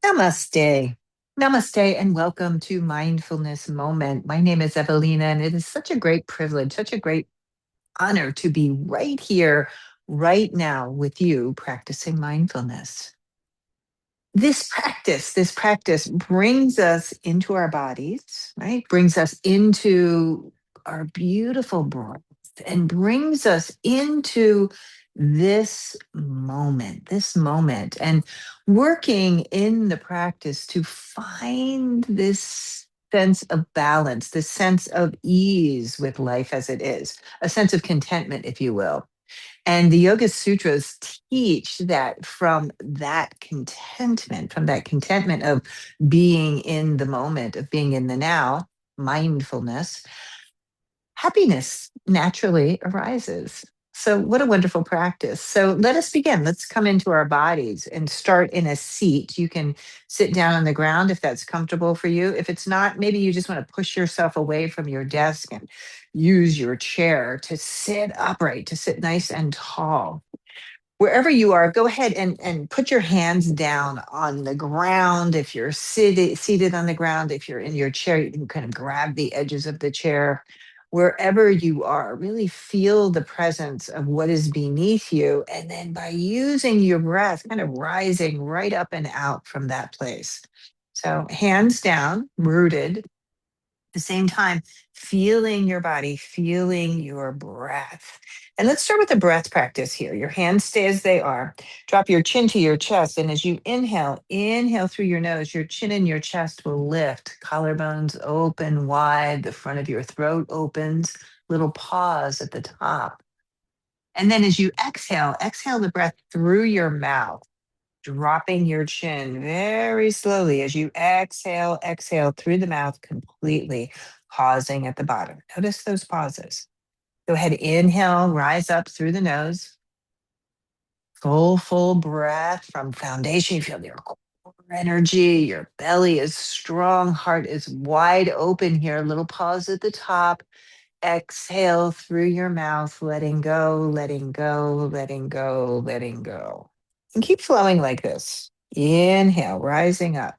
Namaste. Namaste, and welcome to Mindfulness Moment. My name is Evalena, and it is such a great privilege, such a great honor to be right here, right now with you practicing mindfulness. This practice brings us into our bodies, right? Brings us into our beautiful breath and brings us into this moment, and working in the practice to find this sense of balance, this sense of ease with life as it is, a sense of contentment, if you will. And the Yoga Sutras teach that from that contentment of being in the moment, of being in the now, mindfulness, happiness naturally arises. So, what a wonderful practice. So, let us begin. Let's come into our bodies and start in a seat. You can sit down on the ground if that's comfortable for you. If it's not, maybe you just want to push yourself away from your desk and use your chair to sit upright, to sit nice and tall. Wherever you are, go ahead and put your hands down on the ground. If you're seated on the ground, if you're in your chair, you can kind of grab the edges of the chair. Wherever you are, really feel the presence of what is beneath you. And then by using your breath, kind of rising right up and out from that place. So, hands down, rooted, the same time, feeling your body, feeling your breath. And let's start with the breath practice here. Your hands stay as they are. Drop your chin to your chest. And as you inhale through your nose, your chin and your chest will lift. Collarbones open wide. The front of your throat opens. Little pause at the top. And then as you exhale the breath through your mouth, dropping your chin very slowly as you exhale through the mouth completely, pausing at the bottom. Notice those pauses. Go ahead, inhale, rise up through the nose. Full breath from foundation. You feel your core energy, your belly is strong, heart is wide open here. Little pause at the top. Exhale through your mouth, letting go, letting go, letting go, letting go. And keep flowing like this. Inhale, rising up.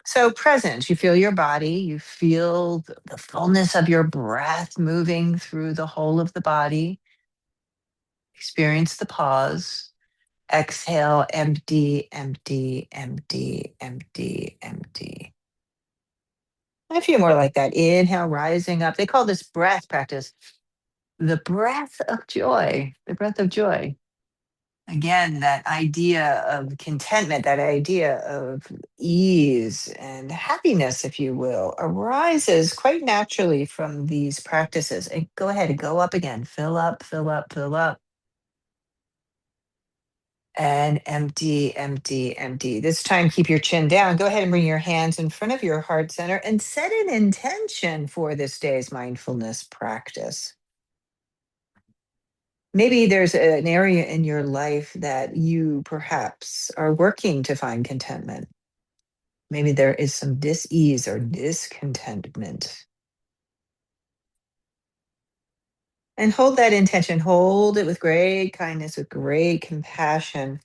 So present, you feel your body, you feel the fullness of your breath moving through the whole of the body. Experience the pause. Exhale, empty, empty, empty, empty, empty. A few more like that. Inhale, rising up. They call this breath practice the breath of joy, the breath of joy. Again, that idea of contentment, that idea of ease and happiness, if you will, arises quite naturally from these practices. And go ahead and go up again. Fill up, fill up, fill up. And empty, empty, empty. This time, keep your chin down. Go ahead and bring your hands in front of your heart center and set an intention for this day's mindfulness practice. Maybe there's an area in your life that you perhaps are working to find contentment. Maybe there is some dis-ease or discontentment. And hold that intention, hold it with great kindness, with great compassion.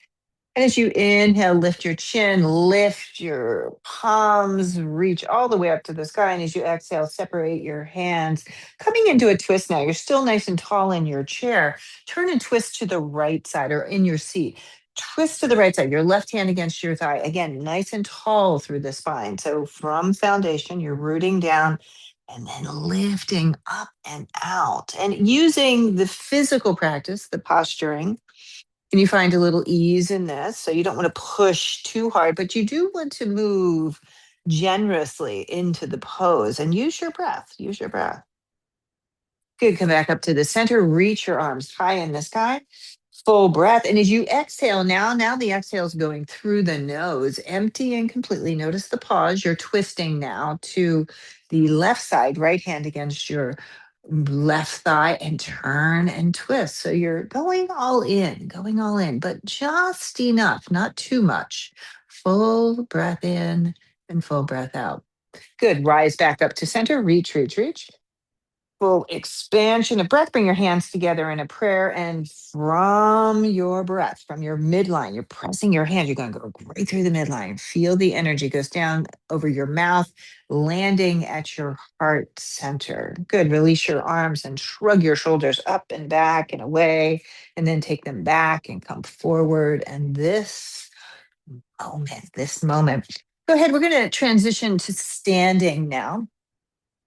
And as you inhale, lift your chin, lift your palms, reach all the way up to the sky. And as you exhale, separate your hands. Coming into a twist now, you're still nice and tall in your chair. Turn and twist to the right side or in your seat. Twist to the right side, your left hand against your thigh. Again, nice and tall through the spine. So from foundation, you're rooting down and then lifting up and out. And using the physical practice, the posturing, and you find a little ease in this. So you don't want to push too hard, but you do want to move generously into the pose and use your breath. Use your breath. Good. Come back up to the center. Reach your arms high in the sky. Full breath. And as you exhale now the exhale is going through the nose, empty and completely. Notice the pause. You're twisting now to the left side, right hand against your left thigh, and turn and twist. So you're going all in, but just enough, not too much. Full breath in and full breath out. Good. Rise back up to center. Reach, reach, reach. full expansion of breath. Bring your hands together in a prayer. And from your breath, from your midline, you're pressing your hand. You're going to go right through the midline. Feel the energy goes down over your mouth, landing at your heart center. Good. Release your arms and shrug your shoulders up and back and away, and then take them back and come forward. And this moment. Go ahead. We're going to transition to standing now.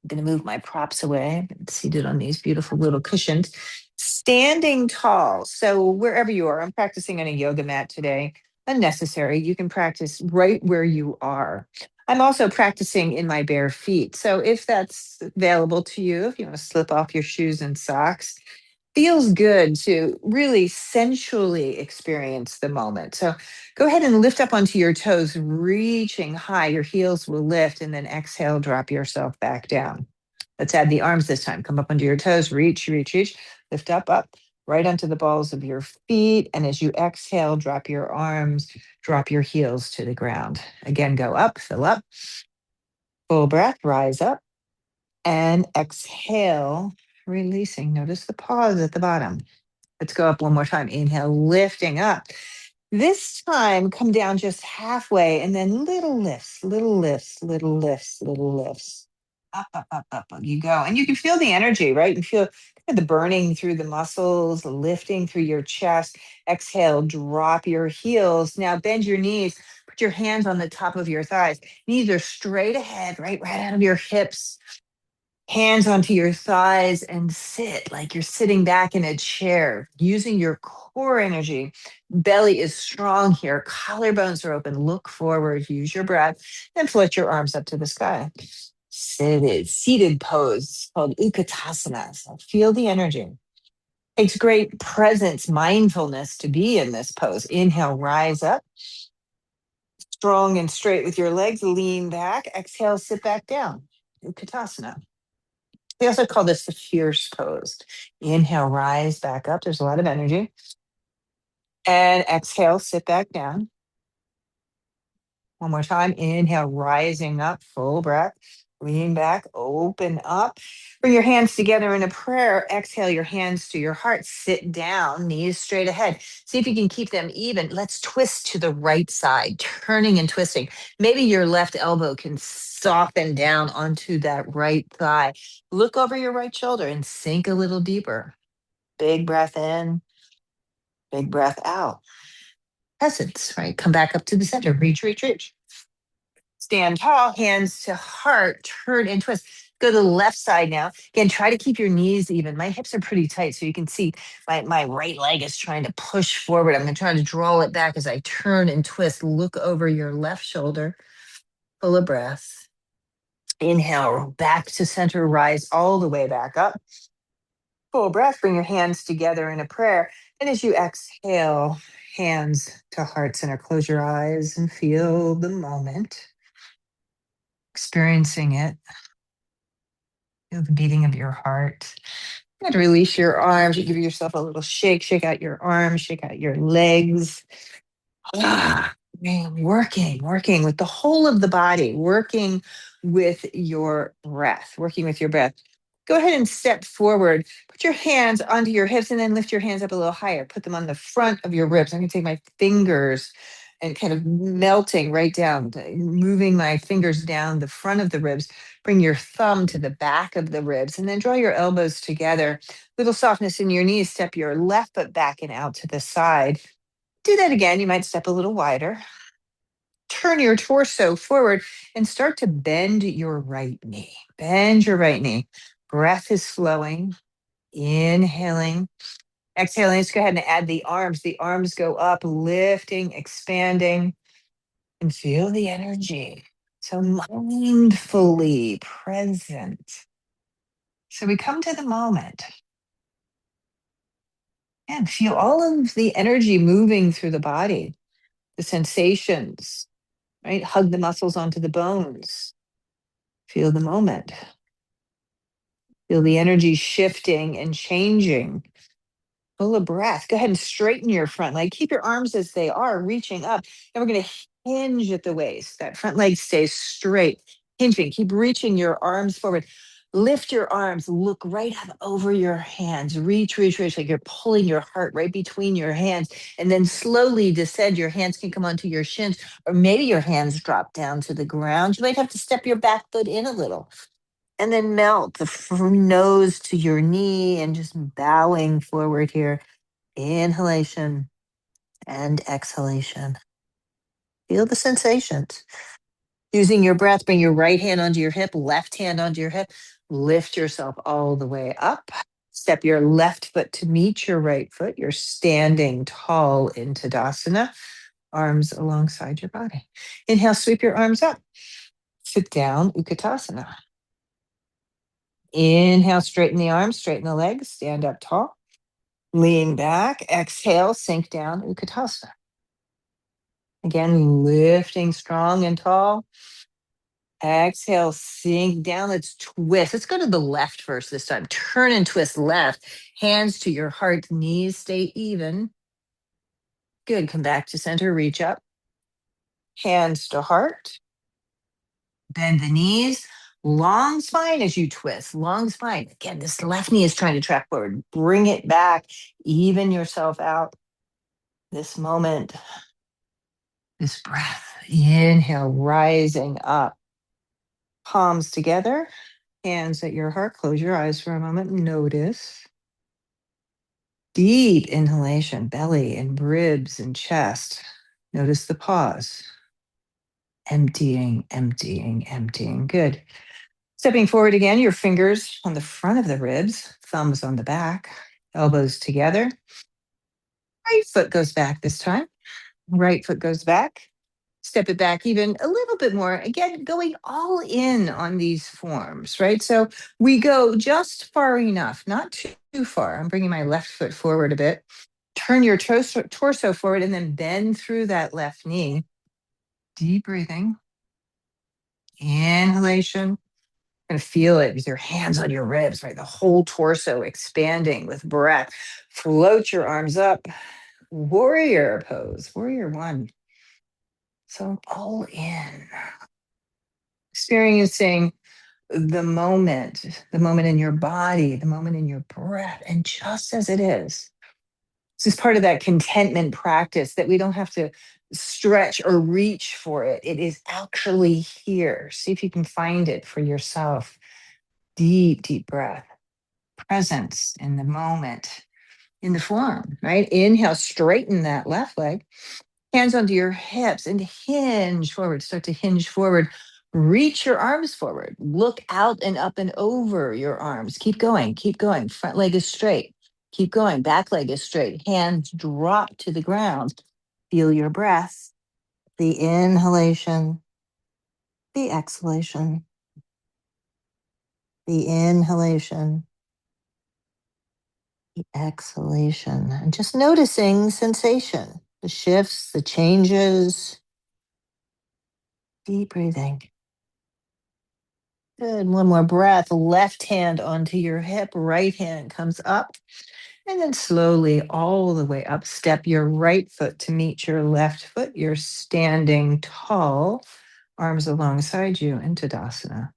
I'm going to move my props away. I've been seated on these beautiful little cushions. Standing tall. So, wherever you are, I'm practicing on a yoga mat today. Unnecessary. You can practice right where you are. I'm also practicing in my bare feet. So, if that's available to you, if you want to slip off your shoes and socks, feels good to really sensually experience the moment. So, go ahead and lift up onto your toes, reaching high. Your heels will lift, and then exhale, drop yourself back down. Let's add the arms this time. Come up onto your toes, reach, reach, reach, lift up, right onto the balls of your feet. And as you exhale, drop your arms, drop your heels to the ground. Again, go up, fill up, full breath, rise up, and exhale, releasing. Notice the pause at the bottom. Let's go up one more time. Inhale, lifting up. This time, come down just halfway and then little lifts, little lifts, little lifts, little lifts. Up. You go. And you can feel the energy, right? You feel kind of the burning through the muscles, lifting through your chest. Exhale, drop your heels. Now bend your knees. Put your hands on the top of your thighs. Knees are straight ahead, right out of your hips. Hands onto your thighs and sit like you're sitting back in a chair, using your core energy. Belly is strong here. Collarbones are open. Look forward. Use your breath and float your arms up to the sky. Seated pose called Utkatasana. So feel the energy. Takes great presence, mindfulness to be in this pose. Inhale, rise up. Strong and straight with your legs. Lean back. Exhale, sit back down. Utkatasana. We also call this the fierce pose. Inhale, rise back up. There's a lot of energy. And exhale, sit back down. One more time. Inhale, rising up, full breath. Lean back, open up. Bring your hands together in a prayer. Exhale your hands to your heart. Sit down, knees straight ahead. See if you can keep them even. Let's twist to the right side, turning and twisting. Maybe your left elbow can soften down onto that right thigh. Look over your right shoulder and sink a little deeper. Big breath in, big breath out. Presence, right? Come back up to the center. Reach, reach, reach. Stand tall, hands to heart, turn and twist. Go to the left side now. Again, try to keep your knees even. My hips are pretty tight, so you can see my right leg is trying to push forward. I'm going to try to draw it back as I turn and twist. Look over your left shoulder, full of breath. Inhale, back to center, rise all the way back up. Full breath, bring your hands together in a prayer. And as you exhale, hands to heart center, close your eyes and feel the moment, experiencing it. Feel the beating of your heart. You have to release your arms. You give yourself a little shake, shake out your arms, shake out your legs. Man, working with the whole of the body, working with your breath, working with your breath. Go ahead and step forward. Put your hands onto your hips and then lift your hands up a little higher. Put them on the front of your ribs. I'm going to take my fingers and kind of melting right down, moving my fingers down the front of the ribs. Bring your thumb to the back of the ribs and then draw your elbows together. Little softness in your knees. Step your left foot back and out to the side. Do that again. You might step a little wider. Turn your torso forward and start to bend your right knee. Bend your right knee. Breath is flowing. Inhaling. Exhaling. Let's go ahead and add the arms. The arms go up, lifting, expanding, and feel the energy. So mindfully present. So we come to the moment and feel all of the energy moving through the body, the sensations, right? Hug the muscles onto the bones. Feel the moment. Feel the energy shifting and changing. Full of breath. Go ahead and straighten your front leg. Keep your arms as they are, reaching up. And we're going to hinge at the waist. That front leg stays straight, hinging. Keep reaching your arms forward. Lift your arms, look right up over your hands, reach, reach, reach, like you're pulling your heart right between your hands, and then slowly descend. Your hands can come onto your shins, or maybe your hands drop down to the ground. You might have to step your back foot in a little, and then melt from nose to your knee and just bowing forward here. Inhalation and exhalation. Feel the sensations. Using your breath, bring your right hand onto your hip, left hand onto your hip. Lift yourself all the way up. Step your left foot to meet your right foot. You're standing tall in Tadasana, arms alongside your body. Inhale, sweep your arms up. Sit down, Utkatasana. Inhale, straighten the arms, straighten the legs, stand up tall. Lean back, exhale, sink down, Utkatasana. Again, lifting strong and tall. Exhale, sink down. Let's twist. Let's go to the left first this time. Turn and twist left. Hands to your heart, knees stay even. Good. Come back to center, reach up. Hands to heart. Bend the knees. Long spine as you twist. Long spine. Again, this left knee is trying to track forward. Bring it back. Even yourself out. This moment, this breath. Inhale, rising up. Palms together. Hands at your heart. Close your eyes for a moment. Notice. Deep inhalation, belly and ribs and chest. Notice the pause. Emptying, emptying, emptying. Good. Stepping forward again, your fingers on the front of the ribs, thumbs on the back, elbows together. Right foot goes back this time. Right foot goes back. Step it back even a little bit more. Again, going all in on these forms, right? So we go just far enough, not too far. I'm bringing my left foot forward a bit. Turn your torso forward and then bend through that left knee. Deep breathing. Inhalation. And feel it with your hands on your ribs, right? The whole torso expanding with breath. Float your arms up. Warrior pose, warrior one. So all in. Experiencing the moment in your body, the moment in your breath, and just as it is. This is part of that contentment practice that we don't have to stretch or reach for it. It is actually here. See if you can find it for yourself. Deep, deep breath, presence in the moment, in the form, right? Inhale, straighten that left leg, hands onto your hips and hinge forward. Start to hinge forward. Reach your arms forward. Look out and up and over your arms. Keep going, keep going. Front leg is straight. Keep going. Back leg is straight. Hands drop to the ground. Feel your breath, the inhalation, the exhalation, the inhalation, the exhalation. And just noticing sensation, the shifts, the changes. Deep breathing. Good. One more breath. Left hand onto your hip, right hand comes up. And then slowly all the way up, step your right foot to meet your left foot. You're standing tall, arms alongside you in Tadasana.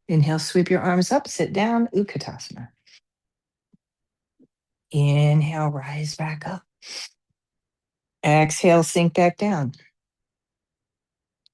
Inhale, sweep your arms up, sit down, Utkatasana. Inhale, rise back up. Exhale, sink back down.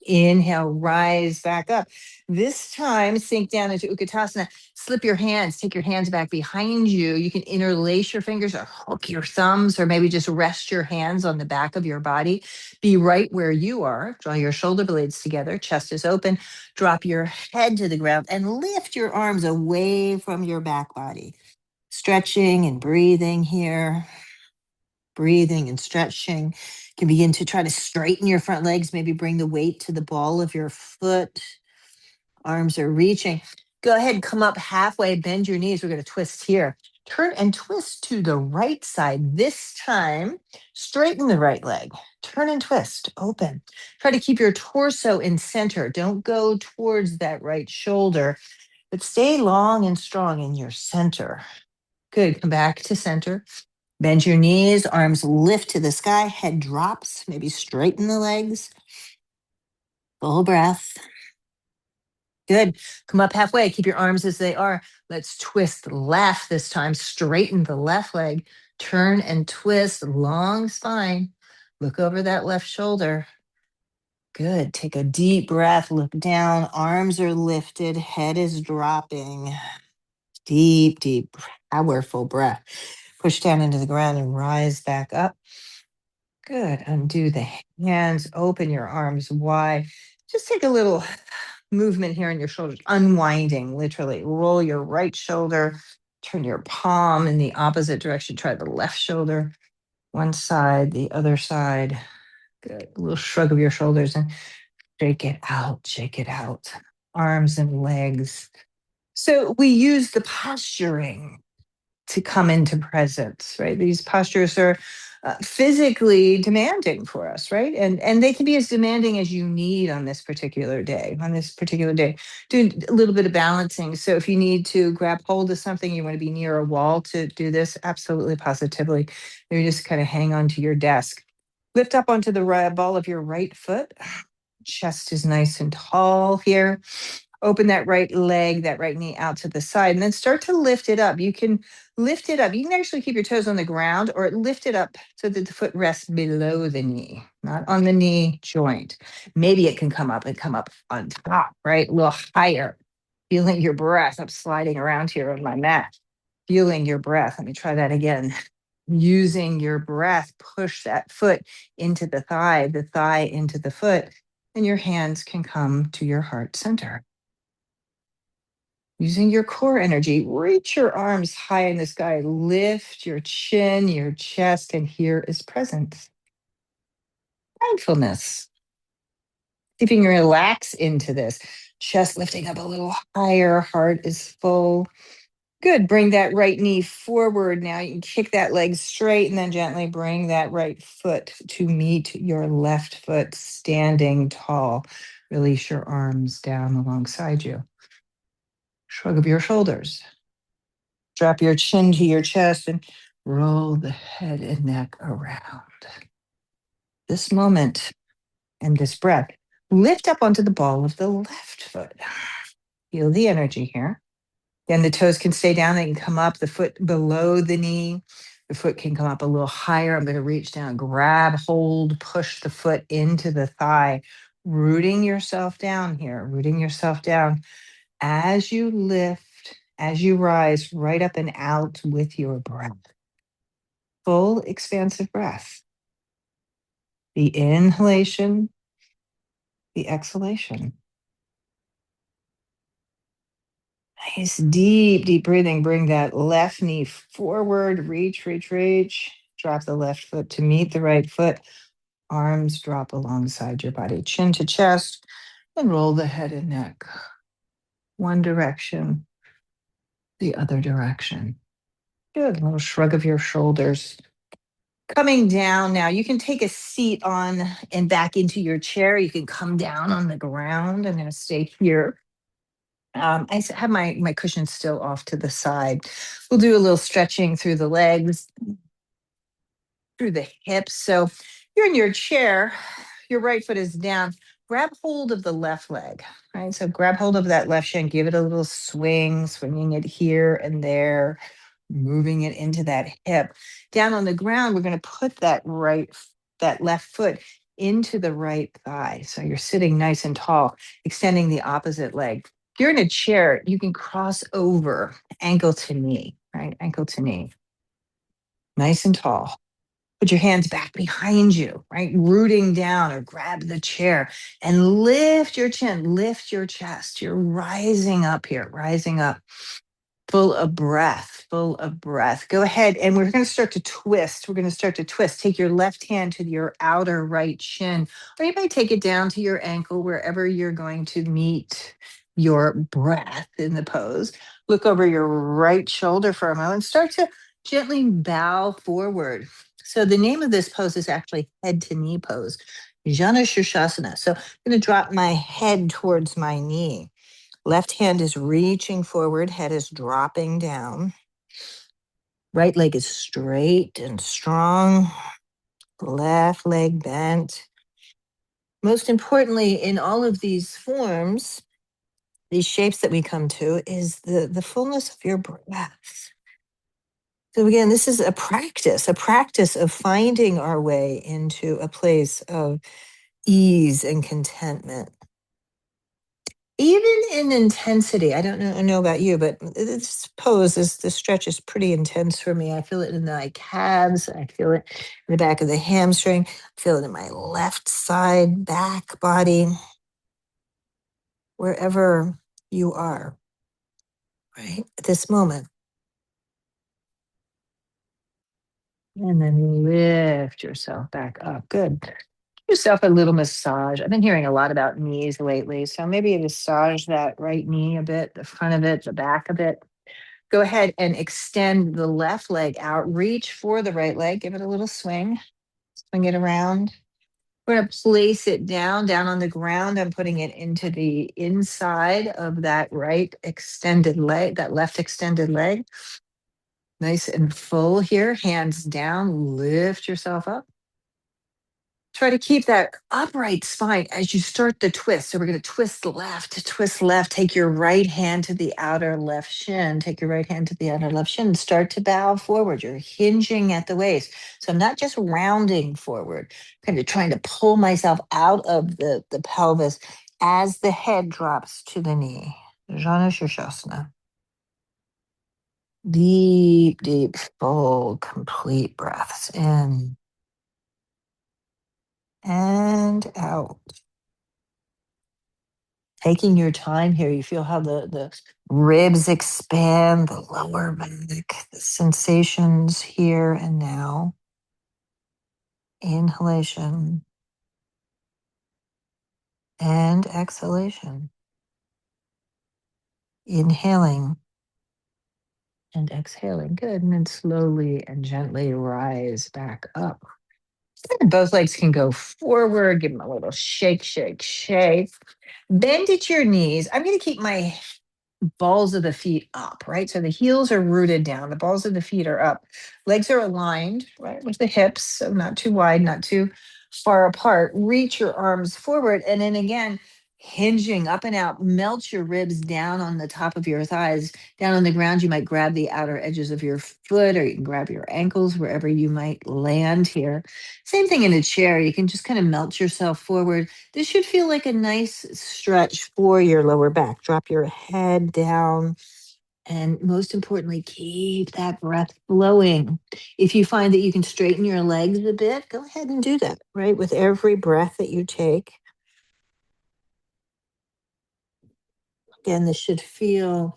Inhale, rise back up. This time, sink down into Utkatasana. Slip your hands, take your hands back behind you. You can interlace your fingers or hook your thumbs, or maybe just rest your hands on the back of your body. Be right where you are. Draw your shoulder blades together, chest is open. Drop your head to the ground and lift your arms away from your back body. Stretching and breathing here. Breathing and stretching. You can begin to try to straighten your front legs, maybe bring the weight to the ball of your foot. Arms are reaching. Go ahead, come up halfway, bend your knees. We're going to twist here. Turn and twist to the right side. This time, straighten the right leg. Turn and twist, open. Try to keep your torso in center. Don't go towards that right shoulder, but stay long and strong in your center. Good, come back to center. Bend your knees, arms lift to the sky, head drops, maybe straighten the legs. Full breath. Good. Come up halfway. Keep your arms as they are. Let's twist left this time. Straighten the left leg. Turn and twist. Long spine. Look over that left shoulder. Good. Take a deep breath. Look down. Arms are lifted. Head is dropping. Deep, deep, powerful breath. Push down into the ground and rise back up. Good. Undo the hands. Open your arms wide. Just take a little movement here in your shoulders, unwinding, literally. Roll your right shoulder, turn your palm in the opposite direction. Try the left shoulder, one side, the other side. Good. A little shrug of your shoulders and shake it out, shake it out. Arms and legs. So we use the posturing to come into presence, right? These postures are physically demanding for us, right? And they can be as demanding as you need on this particular day. On this particular day, do a little bit of balancing. So if you need to grab hold of something, you want to be near a wall to do this, absolutely, positively. Maybe just kind of hang on to your desk. Lift up onto the right ball of your right foot. Chest is nice and tall here. Open that right leg, that right knee out to the side, and then start to lift it up. You can lift it up. You can actually keep your toes on the ground or lift it up so that the foot rests below the knee, not on the knee joint. Maybe it can come up and come up on top, right? A little higher. Feeling your breath. I'm sliding around here on my mat. Feeling your breath. Let me try that again. Using your breath, push that foot into the thigh into the foot, and your hands can come to your heart center. Using your core energy, reach your arms high in the sky, lift your chin, your chest, and here is presence. Mindfulness. See if you can relax into this. Chest lifting up a little higher, heart is full. Good. Bring that right knee forward now. You can kick that leg straight and then gently bring that right foot to meet your left foot, standing tall. Release your arms down alongside you. Shrug of your shoulders. Drop your chin to your chest and roll the head and neck around. This moment and this breath, lift up onto the ball of the left foot. Feel the energy here. Then the toes can stay down. They can come up, the foot below the knee. The foot can come up a little higher. I'm going to reach down, grab, hold, push the foot into the thigh, rooting yourself down here, rooting yourself down as you lift, as you rise right up and out with your breath. Full expansive breath. The inhalation, the exhalation. Nice, deep, deep breathing. Bring that left knee forward. Reach, reach, reach. Drop the left foot to meet the right foot. Arms drop alongside your body, chin to chest, and roll the head and neck. One direction, the other direction. Good. A little shrug of your shoulders. Coming down now, you can take a seat on and back into your chair. You can come down on the ground. I'm going to stay here. Have my cushion still off to the side. We'll do a little stretching through the legs, through the hips. So you're in your chair, your right foot is down. Grab hold of the left leg, right? So grab hold of that left shin, give it a little swing, swinging it here and there, moving it into that hip. Down on the ground, we're going to put that left foot into the right thigh. So you're sitting nice and tall, extending the opposite leg. If you're in a chair, you can cross over ankle to knee, right? Ankle to knee. Nice and tall. Put your hands back behind you, right? Rooting down or grab the chair and lift your chin, lift your chest. You're rising up here, rising up. Full of breath, full of breath. Go ahead and we're going to start to twist. We're going to start to twist. Take your left hand to your outer right shin, or you might take it down to your ankle, wherever you're going to meet your breath in the pose. Look over your right shoulder for a moment. Start to gently bow forward. So the name of this pose is actually head to knee pose, Jana Shirshasana. So I'm going to drop my head towards my knee. Left hand is reaching forward, head is dropping down. Right leg is straight and strong. Left leg bent. Most importantly, in all of these forms, these shapes that we come to is the fullness of your breath. So again, this is a practice of finding our way into a place of ease and contentment. Even in intensity, I don't know about you, but this pose, this stretch is pretty intense for me. I feel it in my calves. I feel it in the back of the hamstring. I feel it in my left side, back, body, wherever you are, right? At this moment. And then lift yourself back up. Good. Give yourself a little massage. I've been hearing a lot about knees lately. So maybe massage that right knee a bit, the front of it, the back of it. Go ahead and extend the left leg out. Reach for the right leg. Give it a little swing. Swing it around. We're going to place it down on the ground. I'm putting it into the inside of that right extended leg, that left extended leg. Nice and full here. Hands down. Lift yourself up. Try to keep that upright spine as you start the twist. So we're going to twist left. Take your right hand to the outer left shin. Take your right hand to the outer left shin. Start to bow forward. You're hinging at the waist. So I'm not just rounding forward, kind of trying to pull myself out of the pelvis as the head drops to the knee. Janu Shirshasana. Deep, deep, full, complete breaths in and out. Taking your time here, you feel how the ribs expand, the lower back, the sensations here and now. Inhalation and exhalation. Inhaling and exhaling. Good. And then slowly and gently rise back up. Both legs can go forward. Give them a little shake, shake, shake. Bend at your knees. I'm going to keep my balls of the feet up, right? So the heels are rooted down, the balls of the feet are up. Legs are aligned, right, with the hips, so not too wide, not too far apart. Reach your arms forward. And then again, hinging up and out, melt your ribs down on the top of your thighs. Down on the ground, you might grab the outer edges of your foot, or you can grab your ankles wherever you might land here. Same thing in a chair. You can just kind of melt yourself forward. This should feel like a nice stretch for your lower back. Drop your head down. And most importantly, keep that breath flowing. If you find that you can straighten your legs a bit, go ahead and do that, right? With every breath that you take. Again, this should feel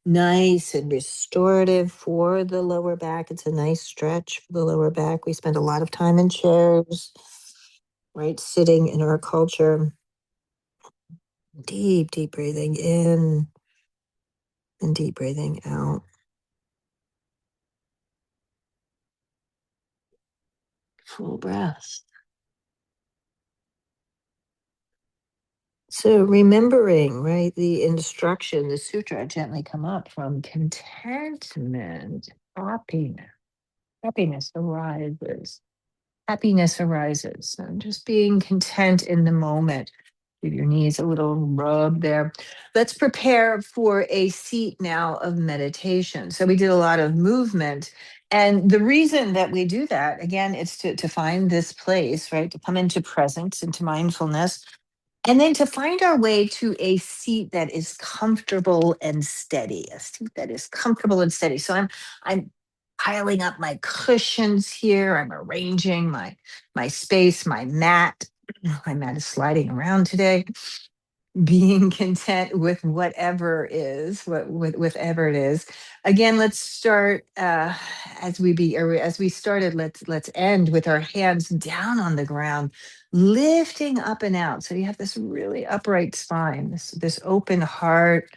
nice and restorative for the lower back. It's a nice stretch for the lower back. We spend a lot of time in chairs, right? Sitting in our culture. Deep, deep breathing in and deep breathing out. Full breaths. So remembering, right, the instruction, the sutra gently come up from contentment, happiness. Happiness arises. Happiness arises. So just being content in the moment. Give your knees a little rub there. Let's prepare for a seat now of meditation. So we did a lot of movement. And the reason that we do that, again, it's to find this place, right? To come into presence, into mindfulness, and then to find our way to a seat that is comfortable and steady, a seat that is comfortable and steady. So I'm piling up my cushions here. I'm arranging my space, my mat. My mat is sliding around today. Being content with whatever is, with whatever it is. Again, let's start as we started. Let's end with our hands down on the ground, lifting up and out. So you have this really upright spine, this open heart,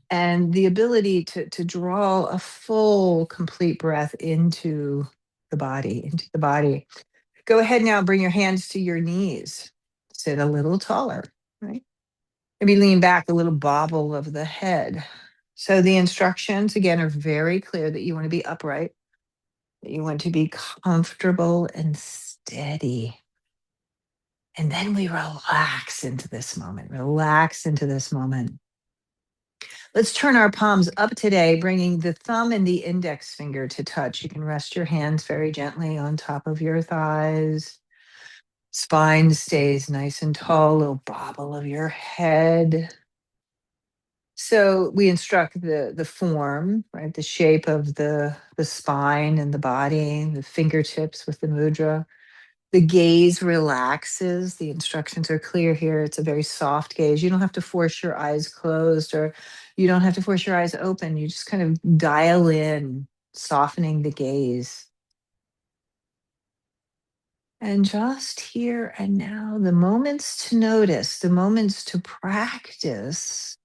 and the ability to draw a full, complete breath into the body, into the body. Go ahead now, bring your hands to your knees. Sit a little taller, right? Maybe lean back, a little bobble of the head. So the instructions, again, are very clear that you want to be upright, that you want to be comfortable and steady. And then we relax into this moment, relax into this moment. Let's turn our palms up today, bringing the thumb and the index finger to touch. You can rest your hands very gently on top of your thighs. Spine stays nice and tall, little bobble of your head. So we instruct the form, right? The shape of the spine and the body, the fingertips with the mudra. The gaze relaxes. The instructions are clear here. It's a very soft gaze. You don't have to force your eyes closed or you don't have to force your eyes open. You just kind of dial in, softening the gaze. And just here and now, the moments to notice, the moments to practice,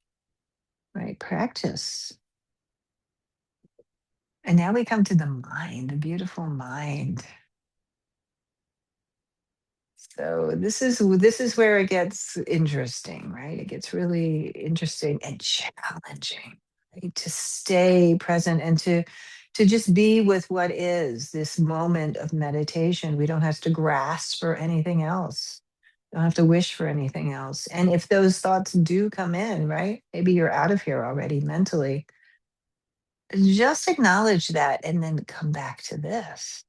right? Practice. And now we come to the mind, the beautiful mind. So this is where it gets interesting, right? It gets really interesting and challenging, right? To stay present and to just be with what is this moment of meditation. We don't have to grasp for anything else. Don't have to wish for anything else. And if those thoughts do come in, right? Maybe you're out of here already mentally. Just acknowledge that and then come back to this.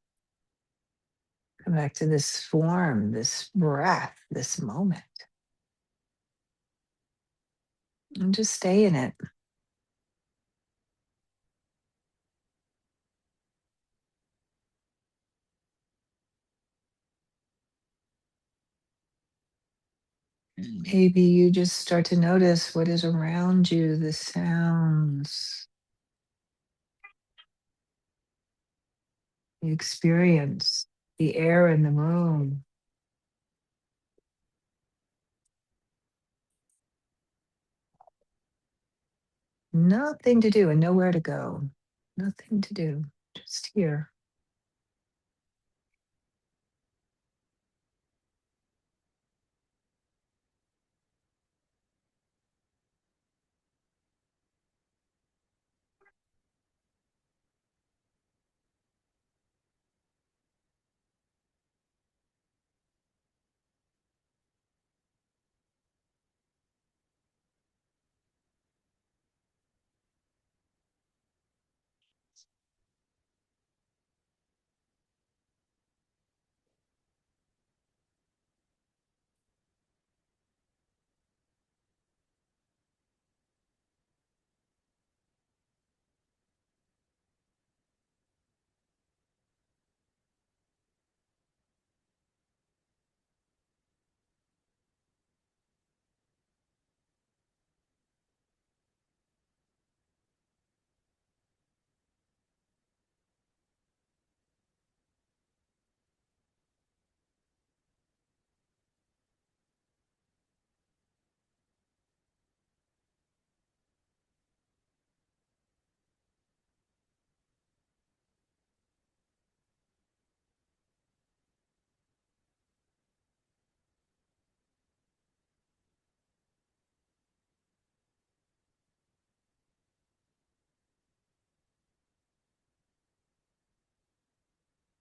Come back to this form, this breath, this moment, and just stay in it. Maybe you just start to notice what is around you, the sounds, the experience, the air in the room. Nothing to do and nowhere to go. Nothing to do, just here.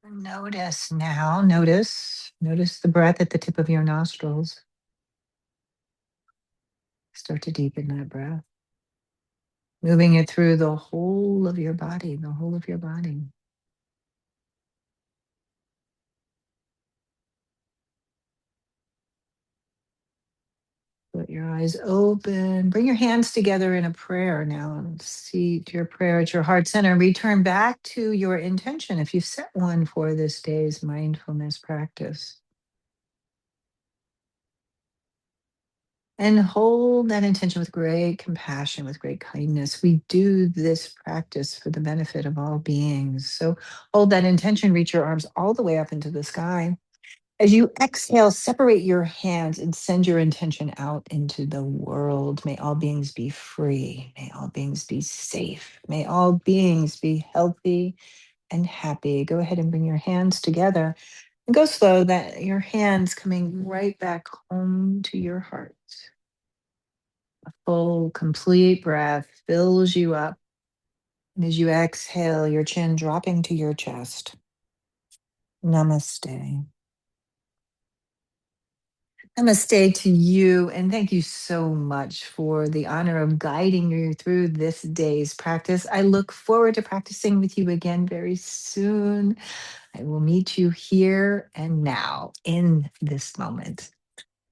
Notice now, notice the breath at the tip of your nostrils. Start to deepen that breath, moving it through the whole of your body, the whole of your body. Put your eyes open. Bring your hands together in a prayer now and seat your prayer at your heart center. Return back to your intention if you've set one for this day's mindfulness practice. And hold that intention with great compassion, with great kindness. We do this practice for the benefit of all beings. So hold that intention, reach your arms all the way up into the sky. As you exhale, separate your hands and send your intention out into the world. May all beings be free. May all beings be safe. May all beings be healthy and happy. Go ahead and bring your hands together and go slow, that your hands coming right back home to your heart. A full, complete breath fills you up. And as you exhale, your chin dropping to your chest. Namaste. Namaste to you, and thank you so much for the honor of guiding you through this day's practice. I look forward to practicing with you again very soon. I will meet you here and now in this moment.